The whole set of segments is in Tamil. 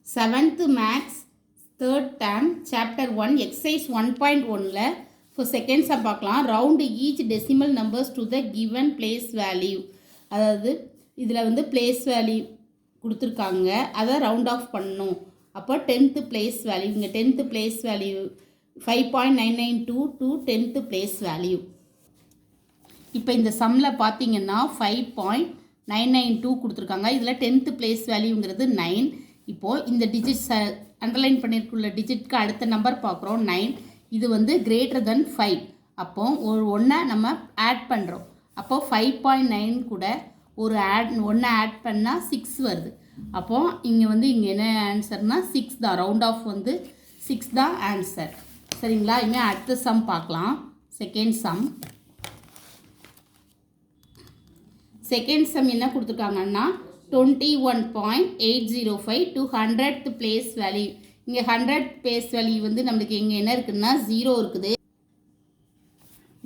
7th Maths 3rd term chapter 1 exercise 1.1ல for second sum பார்க்கலாம். round each decimal numbers to the given place value. அதாவது இதில் வந்து place value கொடுத்துருக்காங்க, அதை round off பண்ணணும். அப்போ 10th place value, இங்கே 10th place value 5.992 to 10th place value. இப்போ இந்த சம்மில் பார்த்தீங்கன்னா 5.992 கொடுத்துருக்காங்க. இதில் 10th place வேல்யூங்கிறது 9. இப்போது இந்த டிஜிட்ஸ் அண்டர்லைன் பண்ணியிருக்குள்ள டிஜிட்க்கு அடுத்த நம்பர் பார்க்குறோம் 9. இது வந்து கிரேட்டர் தென் 5. அப்போது ஒரு ஒன்றை நம்ம ஆட் பண்ணுறோம். அப்போது 5.9 கூட ஒரு ஒன்றை ஆட் பண்ணால் 6 வருது. அப்போது இங்கே வந்து இங்கே என்ன ஆன்சர்னால் 6 தான். ரவுண்ட் ஆஃப் வந்து 6 தான் ஆன்சர். சரிங்களா? இனிமேல் அடுத்த சம் பார்க்கலாம். செகண்ட் சம் என்ன கொடுத்துருக்காங்கன்னா 21.805 to 100th place value. இங்கே 100th place value வந்து நம்மளுக்கு இங்கே என்ன இருக்குன்னா 0 இருக்குது.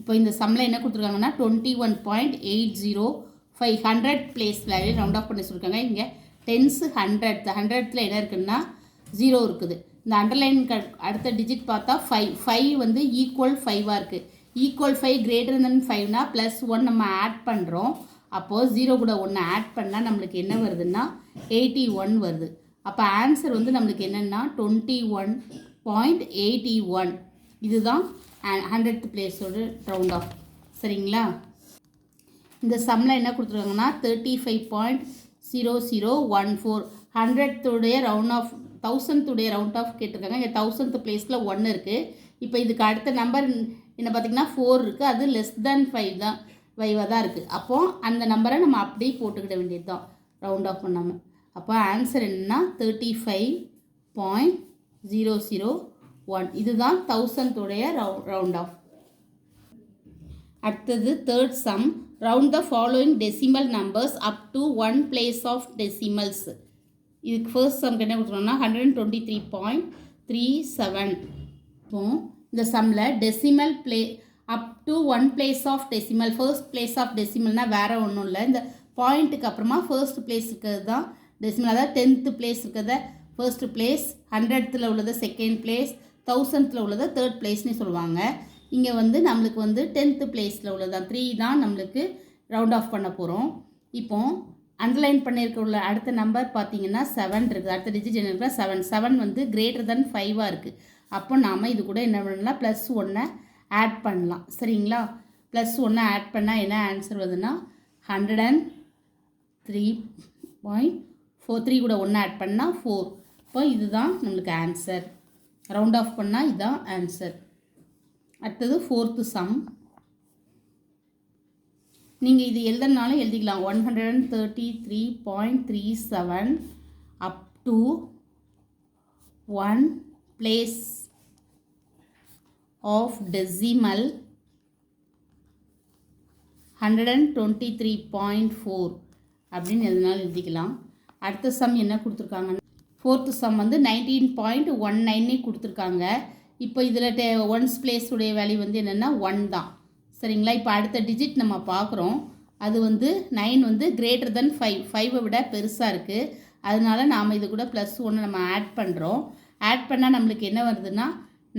இப்போ இந்த சம்மில் என்ன கொடுத்துருக்காங்கன்னா 21.805 100th place value round of பண்ணி சொல்லியிருக்காங்க. இங்கே 10s 100th என்ன இருக்குன்னா 0 இருக்குது. இந்த அண்டர்லைன் அடுத்த டிஜிட் பார்த்தா 5 வந்து ஈக்குவல் 5ஆக இருக்குது. ஈக்குவல் 5 கிரேட்டர் தென் 5னா +1 நம்ம ஆட் பண்ணுறோம். அப்போது 0 கூட 1 ஆட் பண்ணால் நம்மளுக்கு என்ன வருதுன்னா 81 வருது. அப்போ ஆன்சர் வந்து நம்மளுக்கு என்னென்னா 21.81. இதுதான் 100th பிளேஸோட ரவுண்ட் ஆஃப். சரிங்களா? இந்த சம்மில் என்ன கொடுத்துருக்காங்கன்னா 35.0014 100th round of 1000th round of கேட்டிருக்காங்க. இங்கே 1000th பிளேஸில் 1 இருக்குது. இப்போ இதுக்கு அடுத்த நம்பர் என்ன பார்த்திங்கன்னா 4 இருக்குது. அது லெஸ் தேன் 5 தான், 5 தான் இருக்குது. அப்போது அந்த நம்பரை நம்ம அப்படியே போட்டுக்கிட வேண்டியது தான் ரவுண்ட் ஆஃப் பண்ணாமல். அப்போ ஆன்சர் என்னன்னா 35.001. இதுதான் 1000th ரவுண்ட் ஆஃப். அடுத்தது third sum. Round the following decimal numbers up to 1 place of decimals. இதுக்கு ஃபர்ஸ்ட் சம்க்கு என்ன கொடுத்துருவோம்னா 123.37. இப்போ இந்த சம்மில் decimal up to 1 place of decimal. First place of டெசிமல்னால் வேறு ஒன்றும் இல்லை, இந்த பாயிண்ட்டுக்கு அப்புறமா ஃபர்ஸ்ட் பிளேஸ் இருக்கிறது தான் டெசிமல். அதாவது 10th place இருக்கிறத ஃபர்ஸ்ட் பிளேஸ், 100th உள்ளதை செகண்ட் பிளேஸ், 1000th உள்ளதை தேர்ட் பிளேஸ்னு சொல்லுவாங்க. இங்கே வந்து நம்மளுக்கு வந்து 10th place உள்ளதான் 3 தான் நம்மளுக்கு ரவுண்ட் ஆஃப் பண்ண போகிறோம். இப்போது அண்டர்லைன் பண்ணியிருக்க உள்ள அடுத்த நம்பர் பார்த்தீங்கன்னா 7 இருக்குது. அடுத்த டிஜிட் என்ன இருக்குன்னா 7 வந்து கிரேட்டர் தென் 5ஆக இருக்குது. அப்போ நாம் இது கூட என்ன பண்ணலாம், +1 ஆட் பண்ணலாம். சரிங்களா? +1 ஆட் பண்ணால் என்ன ஆன்சர் வருதுன்னா 103.43 கூட 1 ஆட் பண்ணால் 4. இப்போ இதுதான் நம்மளுக்கு ஆன்சர். ரவுண்ட் ஆஃப் பண்ணால் இதுதான் ஆன்சர். அடுத்தது ஃபோர்த்து சம். நீங்கள் இது எழுதுனாலும் எழுதிக்கலாம். 133.37 அப் டு 1 place of decimal 123.4 அப்படின்னு எதுனாலும் எழுதிக்கலாம். அடுத்த சம் என்ன கொடுத்துருக்காங்க, ஃபோர்த்து சம் வந்து 19.19 கொடுத்துருக்காங்க. இப்போ இதில் 1's place உடைய வேல்யூ வந்து என்னென்னா 1 தான். சரிங்களா? இப்போ அடுத்த டிஜிட் நம்ம பார்க்குறோம். அது வந்து 9 வந்து கிரேட்டர் தென் 5 விட பெருசாக இருக்குது. அதனால நாம் இது கூட +1 நம்ம ஆட் பண்ணுறோம். ஆட் பண்ணால் நம்மளுக்கு என்ன வருதுன்னா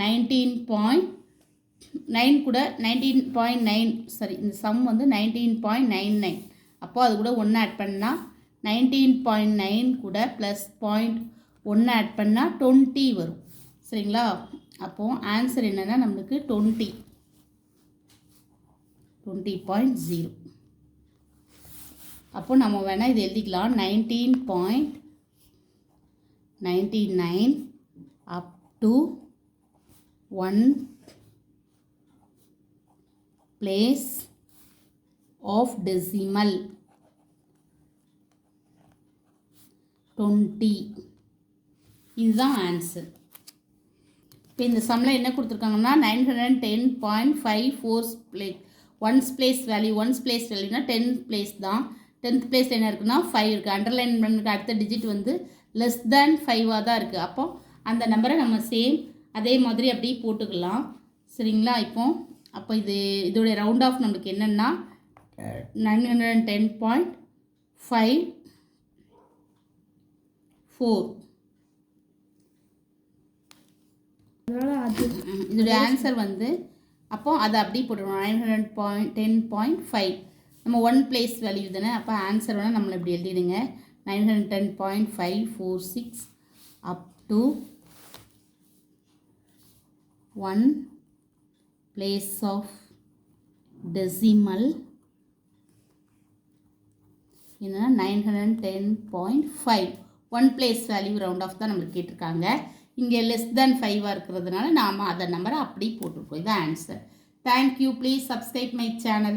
19.9 கூட 19.9 சரி இந்த சம் வந்து 19.99. அப்போது அது கூட 1 ஆட் பண்ணால் 19.9 கூட +0.1 ஆட் பண்ணால் 20 வரும். சரிங்களா? அப்போது ஆன்சர் என்னென்னா நம்மளுக்கு 20.0. அப்போது நம்ம வேணால் இது எழுதிக்கலாம். 19.99 up to 1 place of decimal 20. இதுதான் ஆன்சர். இப்போ இந்த சம்மில் என்ன கொடுத்துருக்காங்கன்னா 910.54 place 1's place value. 1's place வேல்யூனா 10th place தான். 10th place என்ன இருக்குன்னா 5 இருக்குது. அண்டர்லைன் பண்ணுற அடுத்த டிஜிட் வந்து லெஸ் தேன் 5ஆக தான் இருக்குது. அப்போ அந்த நம்பரை நம்ம சேம் அதே மாதிரி அப்படியே போட்டுக்கலாம். சரிங்களா? அப்போ இதோடைய ரவுண்ட் ஆஃப் நம்மளுக்கு என்னென்னா 910.54 இதோடைய ஆன்சர் வந்து அப்போ அதை அப்படியே போட்டுருவோம் 910.5 நம்ம 1 பிளேஸ் வேல்யூ தானே அப்போ ஆன்சர் வேணால் நம்மளை இப்படி எழுதிடுங்க 910.546 அப் டு 1 place of decimal என்னன்னா 910.5 1 place வேல்யூ ரவுண்ட் ஆஃப் தான் நம்மளுக்கு கேட்டிருக்காங்க இங்கே லெஸ் தேன் 5 இருக்கிறதுனால நாம் அதை நம்பரை அப்படி போட்டுருக்கோம் இதான் answer thank you please subscribe my channel